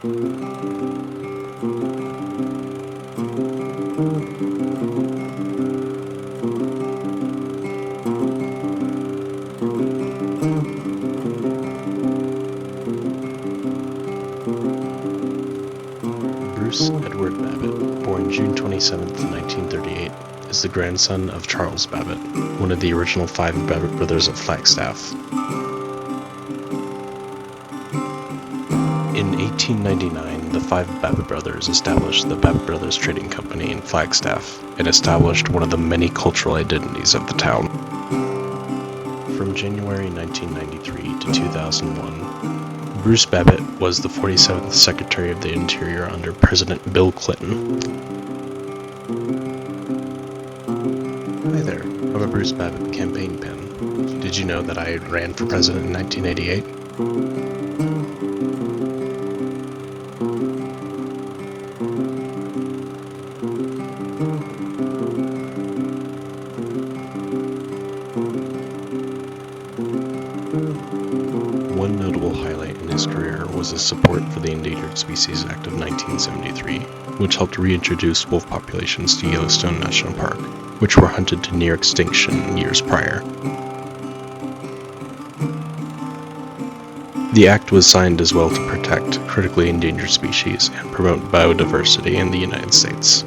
Bruce Edward Babbitt, born June 27, 1938, is the grandson of Charles Babbitt, one of the original 5 Babbitt brothers of Flagstaff. In 1899, the 5 Babbitt brothers established the Babbitt Brothers Trading Company in Flagstaff and established one of the many cultural identities of the town. From January 1993 to 2001, Bruce Babbitt was the 47th Secretary of the Interior under President Bill Clinton. Hi there, I'm a Bruce Babbitt campaign pin. Did you know that I ran for president in 1988? One notable highlight in his career was his support for the Endangered Species Act of 1973, which helped reintroduce wolf populations to Yellowstone National Park, which were hunted to near extinction years prior. The act was signed as well to protect critically endangered species and promote biodiversity in the United States.